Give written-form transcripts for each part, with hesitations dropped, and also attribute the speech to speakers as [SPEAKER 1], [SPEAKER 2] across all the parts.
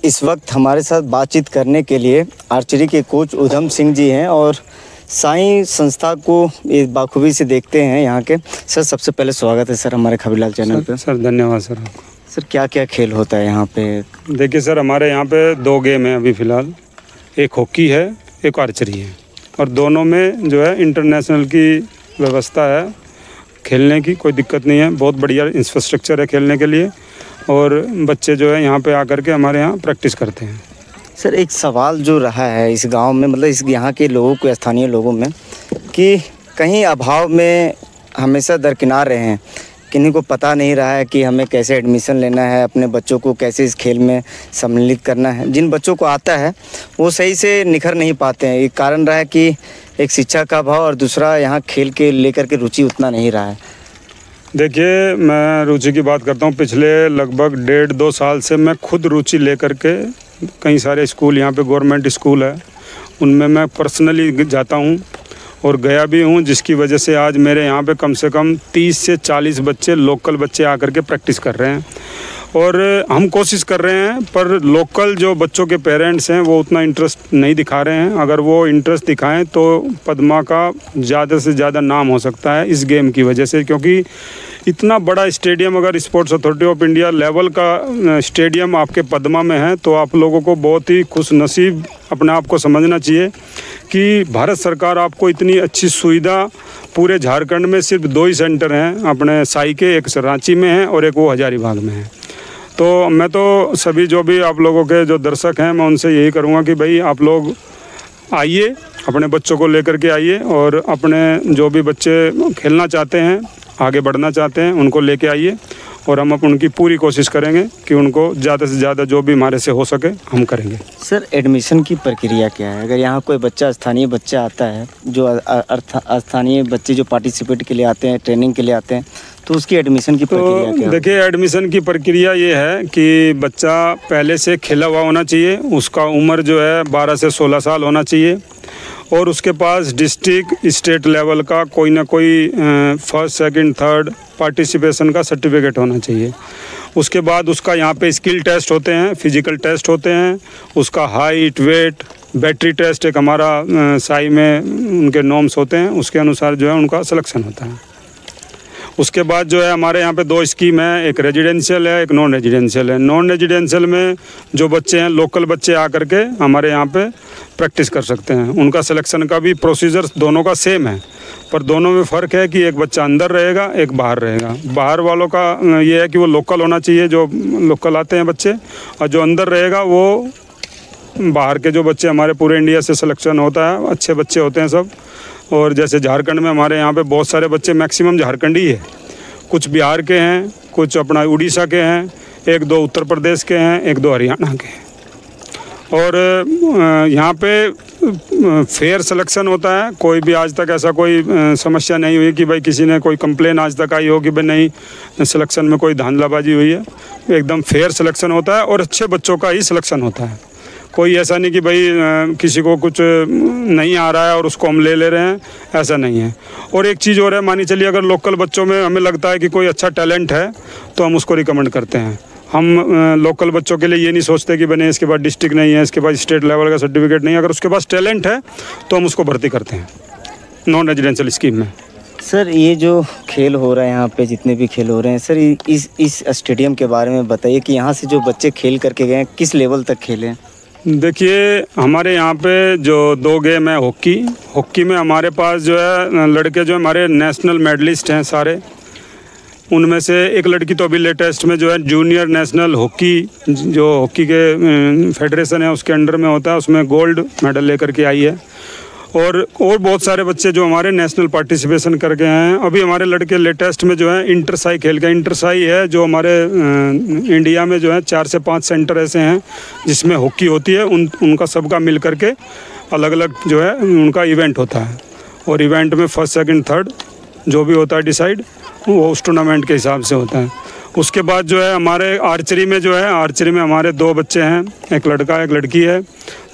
[SPEAKER 1] इस वक्त हमारे साथ बातचीत करने के लिए आर्चरी के कोच उधम सिंह जी हैं और साईं संस्था को इस बाखूबी से देखते हैं यहाँ के। सर सबसे पहले स्वागत है सर हमारे खबीरलाल चैनल पे।
[SPEAKER 2] सर धन्यवाद सर।
[SPEAKER 1] सर क्या क्या खेल होता है यहाँ पे?
[SPEAKER 2] देखिए सर, हमारे यहाँ पे 2 गेम हैं अभी फ़िलहाल, एक हॉकी है एक आर्चरी है, और दोनों में जो है इंटरनेशनल की व्यवस्था है, खेलने की कोई दिक्कत नहीं है, बहुत बढ़िया इंफ्रास्ट्रक्चर है खेलने के लिए, और बच्चे जो है यहाँ पे आकर के हमारे यहाँ प्रैक्टिस करते हैं।
[SPEAKER 1] सर एक सवाल जो रहा है इस गांव में, मतलब इस यहाँ के लोगों को, स्थानीय लोगों में, कि कहीं अभाव में हमेशा दरकिनार रहे हैं, किन्हीं को पता नहीं रहा है कि हमें कैसे एडमिशन लेना है, अपने बच्चों को कैसे इस खेल में सम्मिलित करना है। जिन बच्चों को आता है वो सही से निखर नहीं पाते हैं। एक कारण रहा है कि एक शिक्षा का अभाव, और दूसरा यहाँ खेल के लेकर के रुचि उतना नहीं रहा है।
[SPEAKER 2] देखिए, मैं रुचि की बात करता हूँ, पिछले लगभग 1.5-2 साल से मैं खुद रुचि लेकर के कई सारे स्कूल, यहाँ पे गवर्नमेंट स्कूल है, उनमें मैं पर्सनली जाता हूँ और गया भी हूँ, जिसकी वजह से आज मेरे यहाँ पे कम से कम 30 से 40 बच्चे, लोकल बच्चे आकर के प्रैक्टिस कर रहे हैं। और हम कोशिश कर रहे हैं, पर लोकल जो बच्चों के पेरेंट्स हैं वो उतना इंटरेस्ट नहीं दिखा रहे हैं। अगर वो इंटरेस्ट दिखाएं तो पद्मा का ज़्यादा से ज़्यादा नाम हो सकता है इस गेम की वजह से, क्योंकि इतना बड़ा स्टेडियम, अगर sports authority of India level का स्टेडियम आपके पद्मा में है तो आप लोगों को बहुत ही खुशनसीब अपने आप को समझना चाहिए कि भारत सरकार आपको इतनी अच्छी सुविधा, पूरे झारखंड में सिर्फ 2 ही सेंटर हैं अपने साई के, एक रांची में है और एक वो हजारीबाग में है। तो मैं तो सभी जो भी आप लोगों के जो दर्शक हैं, मैं उनसे यही करूँगा कि भाई आप लोग आइए, अपने बच्चों को लेकर के आइए, और अपने जो भी बच्चे खेलना चाहते हैं, आगे बढ़ना चाहते हैं, उनको लेके आइए, और हम उनकी पूरी कोशिश करेंगे कि उनको ज़्यादा से ज़्यादा जो भी हमारे से हो सके हम करेंगे।
[SPEAKER 1] सर एडमिशन की प्रक्रिया क्या है? अगर यहाँ कोई बच्चा, स्थानीय बच्चा आता है, जो स्थानीय बच्चे जो पार्टिसिपेट के लिए आते हैं, ट्रेनिंग के लिए आते हैं, तो उसकी एडमिशन की प्रक्रिया क्या है?
[SPEAKER 2] देखिए, एडमिशन की प्रक्रिया ये है कि बच्चा पहले से खेला हुआ होना चाहिए, उसका उम्र जो है 12 से 16 साल होना चाहिए, और उसके पास डिस्ट्रिक्ट, स्टेट लेवल का कोई ना कोई फर्स्ट, सेकंड, थर्ड पार्टिसिपेशन का सर्टिफिकेट होना चाहिए। उसके बाद उसका यहाँ पे स्किल टेस्ट होते हैं, फिजिकल टेस्ट होते हैं, उसका हाइट, वेट, बैटरी टेस्ट एक हमारा साई में उनके नॉर्म्स होते हैं, उसके अनुसार जो है उनका सिलेक्शन होता है। उसके बाद जो है हमारे यहाँ पे 2 स्कीम है, एक रेजिडेंशियल है, एक नॉन रेजिडेंशियल है। नॉन रेजिडेंशियल में जो बच्चे हैं, लोकल बच्चे आकर के हमारे यहाँ पे प्रैक्टिस कर सकते हैं। उनका सिलेक्शन का भी प्रोसीजर दोनों का सेम है, पर दोनों में फ़र्क है कि एक बच्चा अंदर रहेगा, एक बाहर रहेगा। बाहर वालों का ये है कि वो लोकल होना चाहिए, जो लोकल आते हैं बच्चे, और जो अंदर रहेगा वो बाहर के जो बच्चे, हमारे पूरे इंडिया से सिलेक्शन होता है, अच्छे बच्चे होते हैं सब। और जैसे झारखंड में हमारे यहाँ पे बहुत सारे बच्चे, मैक्सिमम झारखंडी है, कुछ बिहार के हैं, कुछ अपना उड़ीसा के हैं, 1-2 उत्तर प्रदेश के हैं, 1-2 हरियाणा के हैं। और यहाँ पे फेयर सिलेक्शन होता है, कोई भी आज तक ऐसा कोई समस्या नहीं हुई कि भाई किसी ने कोई कंप्लेन आज तक आई हो कि भाई नहीं सिलेक्शन में कोई धांधलाबाजी हुई है। एकदम फेयर सिलेक्शन होता है और अच्छे बच्चों का ही सिलेक्शन होता है। कोई ऐसा नहीं कि भाई किसी को कुछ नहीं आ रहा है और उसको हम ले रहे हैं, ऐसा नहीं है। और एक चीज़ और है, मानी चलिए अगर लोकल बच्चों में हमें लगता है कि कोई अच्छा टैलेंट है तो हम उसको रिकमेंड करते हैं। हम लोकल बच्चों के लिए ये नहीं सोचते कि बने इसके पास डिस्ट्रिक्ट नहीं है, इसके पास स्टेट लेवल का सर्टिफिकेट नहीं है, अगर उसके पास टैलेंट है तो हम उसको भर्ती करते हैं नॉन रेजिडेंशियल स्कीम में।
[SPEAKER 1] सर ये जो खेल हो रहा है यहाँ पे, जितने भी खेल हो रहे हैं सर, इस स्टेडियम के बारे में बताइए कि यहाँ से जो बच्चे खेल करके गए हैं किस लेवल तक खेले हैं?
[SPEAKER 2] देखिए, हमारे यहाँ पे जो 2 गेम है, हॉकी में हमारे पास जो है लड़के जो हमारे नेशनल मेडलिस्ट हैं सारे, उनमें से एक लड़की तो अभी लेटेस्ट में जो है जूनियर नेशनल हॉकी, जो हॉकी के फेडरेशन है उसके अंडर में होता है, उसमें गोल्ड मेडल लेकर के आई है। और बहुत सारे बच्चे जो हमारे नेशनल पार्टिसिपेशन करके हैं। अभी हमारे लड़के लेटेस्ट में जो है इंटरसाई खेल का, इंटरसाई है जो हमारे इंडिया में जो है 4 से 5 सेंटर ऐसे हैं जिसमें हॉकी होती है, उनका सबका मिल करके अलग अलग जो है उनका इवेंट होता है, और इवेंट में फर्स्ट, सेकंड, थर्ड जो भी होता है डिसाइड, वो उस टूर्नामेंट के हिसाब से होता है। उसके बाद जो है हमारे आर्चरी में जो है, आर्चरी में हमारे 2 बच्चे हैं, एक लड़का एक लड़की है।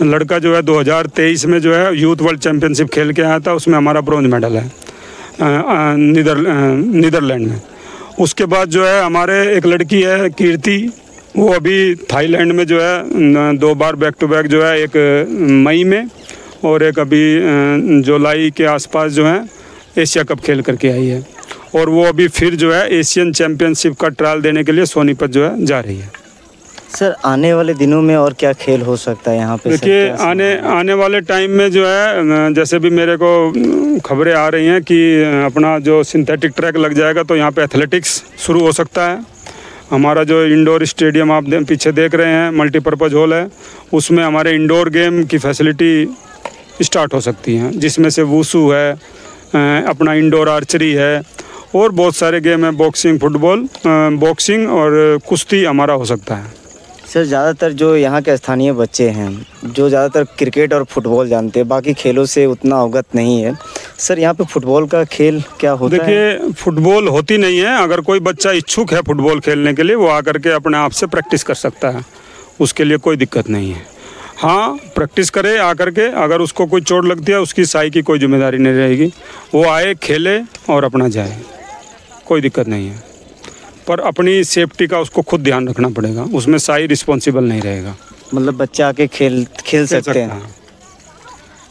[SPEAKER 2] लड़का जो है 2023 में जो है यूथ वर्ल्ड चैम्पियनशिप खेल के आया था, उसमें हमारा ब्रॉन्ज मेडल है नीदरलैंड में। उसके बाद जो है हमारे एक लड़की है कीर्ति, वो अभी थाईलैंड में जो है 2 बार बैक टू बैक जो है, एक मई में और एक अभी जुलाई के आसपास जो है एशिया कप खेल करके आई है। और वो अभी फिर जो है एशियन चैम्पियनशिप का ट्रायल देने के लिए सोनीपत जो है जा रही है।
[SPEAKER 1] सर आने वाले दिनों में और क्या खेल हो सकता है यहाँ पे?
[SPEAKER 2] देखिए आने वाले टाइम में जो है, जैसे भी मेरे को खबरें आ रही हैं कि अपना जो सिंथेटिक ट्रैक लग जाएगा तो यहाँ पे एथलेटिक्स शुरू हो सकता है। हमारा जो इंडोर स्टेडियम आप पीछे देख रहे हैं, मल्टीपर्पज़ हॉल है, उसमें हमारे इंडोर गेम की फैसिलिटी स्टार्ट हो सकती हैं, जिसमें से वूसू है, अपना इंडोर आर्चरी है और बहुत सारे गेम हैं, बॉक्सिंग, फुटबॉल, बॉक्सिंग और कुश्ती हमारा हो सकता है।
[SPEAKER 1] सर ज़्यादातर जो यहाँ के स्थानीय बच्चे हैं जो ज़्यादातर क्रिकेट और फुटबॉल जानते हैं, बाकी खेलों से उतना अवगत नहीं है। सर यहाँ पे फुटबॉल का खेल क्या होता है?
[SPEAKER 2] देखिए फुटबॉल होती नहीं है। अगर कोई बच्चा इच्छुक है फुटबॉल खेलने के लिए, वो आकर के अपने आप से प्रैक्टिस कर सकता है, उसके लिए कोई दिक्कत नहीं है। हाँ, प्रैक्टिस करे आकर के, अगर उसको कोई चोट लगती है उसकी साई की कोई जिम्मेदारी नहीं रहेगी, वो आए, खेले और अपना जाए, कोई दिक्कत नहीं है। पर अपनी सेफ्टी का उसको खुद ध्यान रखना पड़ेगा, उसमें साई रिस्पॉन्सिबल नहीं रहेगा।
[SPEAKER 1] मतलब बच्चा आके खेल सकते हैं।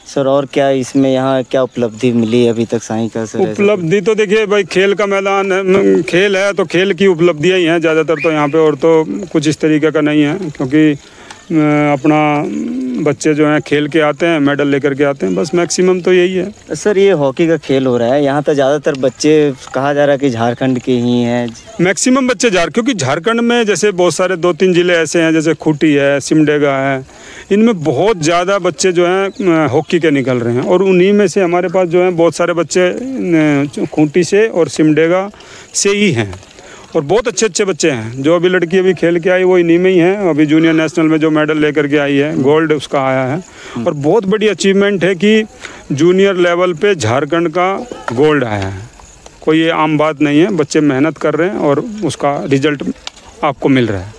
[SPEAKER 1] सर और क्या इसमें यहाँ क्या उपलब्धि मिली अभी तक साईं का? सर
[SPEAKER 2] उपलब्धि तो देखिए भाई, खेल का मैदान, खेल है तो खेल की उपलब्धियाँ ही हैं ज़्यादातर तो यहाँ पे, और तो कुछ इस तरीके का नहीं है, क्योंकि अपना बच्चे जो हैं खेल के आते हैं, मेडल लेकर के आते हैं, बस मैक्सिमम तो यही है।
[SPEAKER 1] सर ये हॉकी का खेल हो रहा है यहाँ तो ज़्यादातर बच्चे कहा जा रहा है कि झारखंड के ही हैं।
[SPEAKER 2] मैक्सिमम बच्चे क्योंकि झारखंड में जैसे बहुत सारे 2-3 ज़िले ऐसे हैं, जैसे खूंटी है, सिमडेगा है, इनमें बहुत ज़्यादा बच्चे जो हैं हॉकी के निकल रहे हैं, और उन्हीं में से हमारे पास जो हैं बहुत सारे बच्चे खूंटी से और सिमडेगा से ही हैं, और बहुत अच्छे अच्छे बच्चे हैं। जो अभी लड़की अभी खेल के आई वो इन्हीं में ही है, अभी जूनियर नेशनल में जो मेडल लेकर के आई है, गोल्ड उसका आया है। और बहुत बड़ी अचीवमेंट है कि जूनियर लेवल पे झारखंड का गोल्ड आया है, कोई ये आम बात नहीं है। बच्चे मेहनत कर रहे हैं और उसका रिजल्ट आपको मिल रहा है।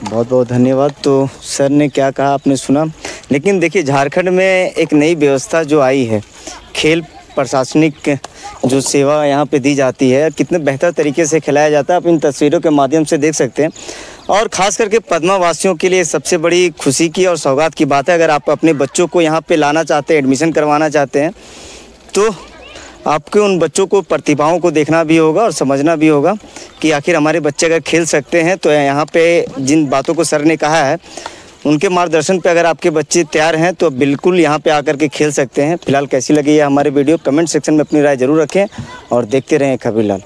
[SPEAKER 1] बहुत बहुत धन्यवाद। तो सर ने क्या कहा आपने सुना, लेकिन देखिए झारखंड में एक नई व्यवस्था जो आई है, खेल प्रशासनिक जो सेवा यहाँ पे दी जाती है, कितने बेहतर तरीके से खिलाया जाता है, आप इन तस्वीरों के माध्यम से देख सकते हैं। और ख़ास करके पद्मा वासियों के लिए सबसे बड़ी खुशी की और सौगात की बात है, अगर आप अपने बच्चों को यहाँ पे लाना चाहते हैं, एडमिशन करवाना चाहते हैं, तो आपके उन बच्चों को प्रतिभाओं को देखना भी होगा और समझना भी होगा कि आखिर हमारे बच्चे अगर खेल सकते हैं तो यहाँ पे जिन बातों को सर ने कहा है उनके मार्गदर्शन पे अगर आपके बच्चे तैयार हैं तो बिल्कुल यहाँ पे आकर के खेल सकते हैं। फिलहाल कैसी लगी है हमारी वीडियो, कमेंट सेक्शन में अपनी राय ज़रूर रखें और देखते रहें खबरीलाल।